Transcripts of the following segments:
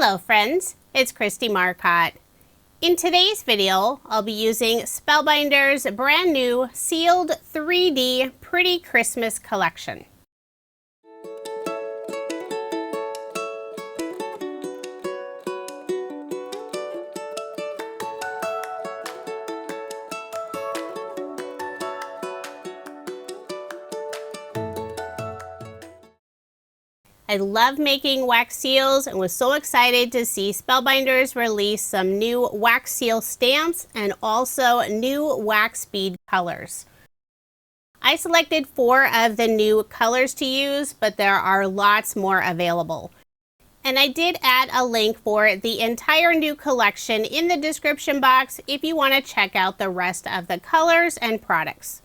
Hello friends, it's Kristie Marcotte. In today's video, I'll be using Spellbinders' brand new sealed 3D Pretty Christmas collection. I love making wax seals and was so excited to see Spellbinders release some new wax seal stamps and also new wax bead colors. I selected 4 of the new colors to use, but there are lots more available. And I did add a link for the entire new collection in the description box if you want to check out the rest of the colors and products.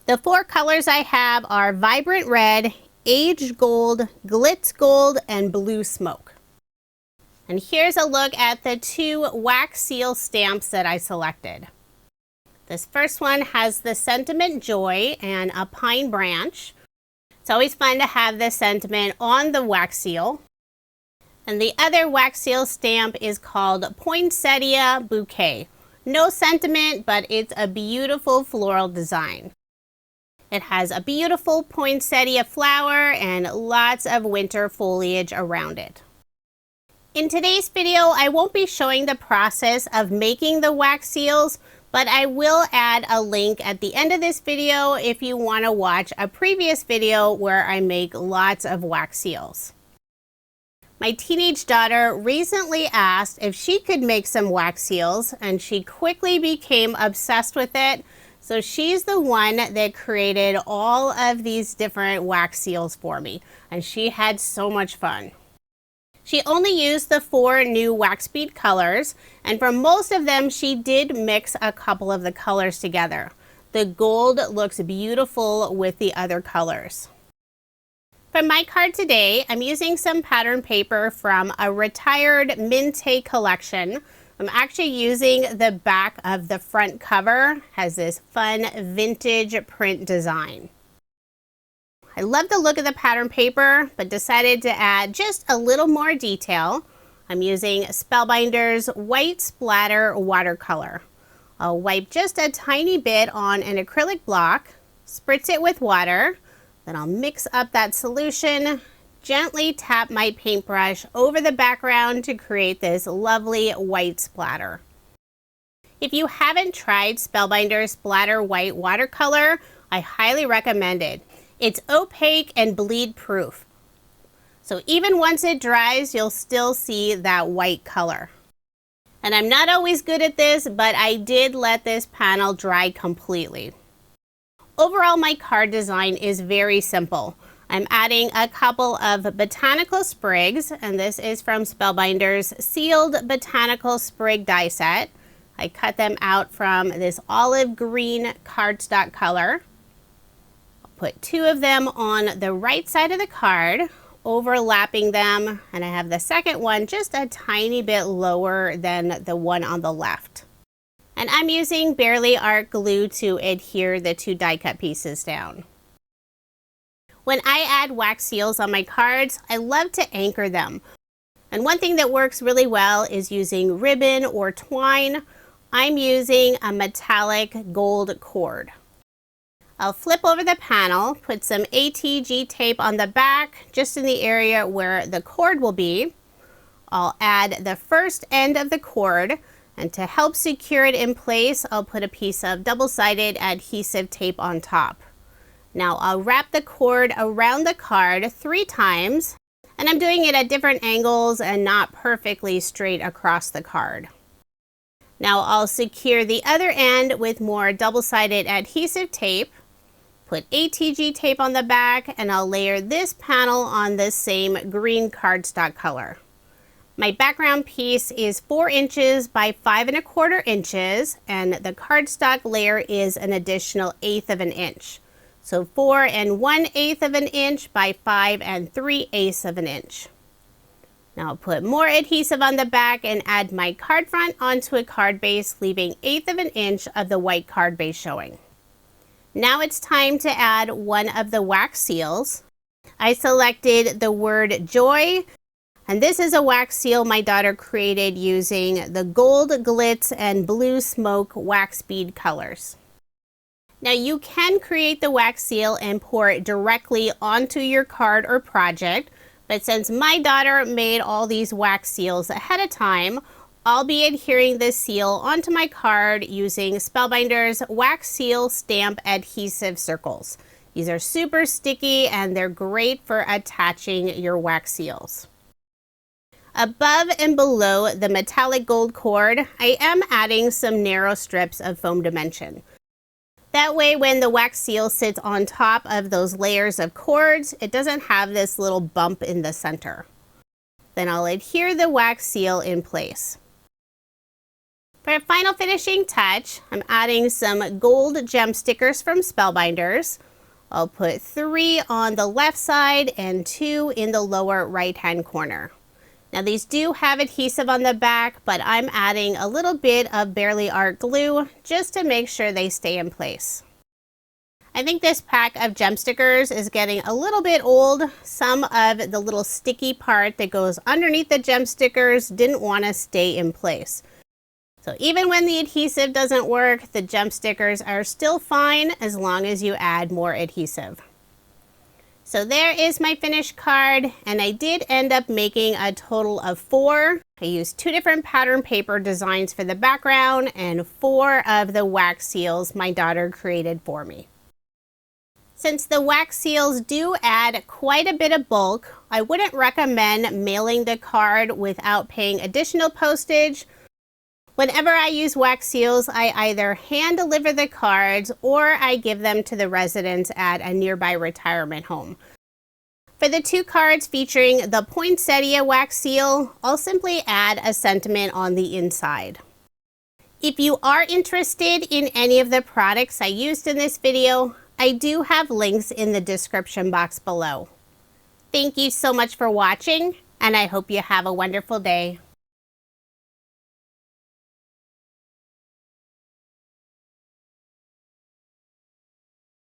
The 4 colors I have are Vibrant Red, Aged Gold, Glitz Gold, and Blue Smoke. And here's a look at the 2 wax seal stamps that I selected. This first one has the sentiment Joy and a pine branch. It's always fun to have the sentiment on the wax seal. And the other wax seal stamp is called Poinsettia Bouquet. No sentiment, but it's a beautiful floral design. It has a beautiful poinsettia flower and lots of winter foliage around it. In today's video, I won't be showing the process of making the wax seals, but I will add a link at the end of this video if you want to watch a previous video where I make lots of wax seals. My teenage daughter recently asked if she could make some wax seals, and she quickly became obsessed with it. So she's the one that created all of these different wax seals for me, and she had so much fun. She only used the 4 new wax bead colors, and for most of them she did mix a couple of the colors together. The gold looks beautiful with the other colors. For my card today, I'm using some pattern paper from a retired Minté collection. I'm actually using the back of the front cover. Has this fun vintage print design. I love the look of the pattern paper, but decided to add just a little more detail. I'm using Spellbinders White Splatter Watercolor. I'll wipe just a tiny bit on an acrylic block, spritz it with water, then I'll mix up that solution, gently tap my paintbrush over the background to create this lovely white splatter. If you haven't tried Spellbinders Splatter White Watercolor, I highly recommend it. It's opaque and bleed proof. So even once it dries, you'll still see that white color. And I'm not always good at this, but I did let this panel dry completely. Overall, my card design is very simple. I'm adding a couple of Botanical Sprigs, and this is from Spellbinders Sealed Botanical Sprig die set. I cut them out from this olive green cardstock color. I'll put 2 of them on the right side of the card, overlapping them, and I have the second one just a tiny bit lower than the one on the left. And I'm using Barely Art glue to adhere the 2 die cut pieces down. When I add wax seals on my cards, I love to anchor them. And one thing that works really well is using ribbon or twine. I'm using a metallic gold cord. I'll flip over the panel, put some ATG tape on the back, just in the area where the cord will be. I'll add the first end of the cord, and to help secure it in place, I'll put a piece of double-sided adhesive tape on top. Now I'll wrap the cord around the card 3 times, and I'm doing it at different angles and not perfectly straight across the card. Now I'll secure the other end with more double-sided adhesive tape, put ATG tape on the back, and I'll layer this panel on the same green cardstock color. My background piece is 4 inches by 5 1/4 inches, and the cardstock layer is an additional 1/8 of an inch. So 4 1/8 of an inch by 5 3/8 of an inch. Now I'll put more adhesive on the back and add my card front onto a card base, leaving 1/8 of an inch of the white card base showing. Now it's time to add one of the wax seals. I selected the word Joy. And this is a wax seal my daughter created using the Gold, Glitz, and Blue Smoke wax bead colors. Now you can create the wax seal and pour it directly onto your card or project, but since my daughter made all these wax seals ahead of time, I'll be adhering this seal onto my card using Spellbinders Wax Seal Stamp Adhesive Circles. These are super sticky and they're great for attaching your wax seals. Above and below the metallic gold cord, I am adding some narrow strips of foam dimension. That way when the wax seal sits on top of those layers of cords, it doesn't have this little bump in the center. Then I'll adhere the wax seal in place. For a final finishing touch, I'm adding some gold gem stickers from Spellbinders. I'll put 3 on the left side and 2 in the lower right-hand corner. Now these do have adhesive on the back, but I'm adding a little bit of Barely Art glue just to make sure they stay in place. I think this pack of gem stickers is getting a little bit old. Some of the little sticky part that goes underneath the gem stickers didn't want to stay in place. So even when the adhesive doesn't work, the gem stickers are still fine as long as you add more adhesive. So there is my finished card, and I did end up making a total of 4. I used 2 different pattern paper designs for the background and 4 of the wax seals my daughter created for me. Since the wax seals do add quite a bit of bulk, I wouldn't recommend mailing the card without paying additional postage. Whenever I use wax seals, I either hand deliver the cards or I give them to the residents at a nearby retirement home. For the 2 cards featuring the Poinsettia wax seal, I'll simply add a sentiment on the inside. If you are interested in any of the products I used in this video, I do have links in the description box below. Thank you so much for watching, and I hope you have a wonderful day.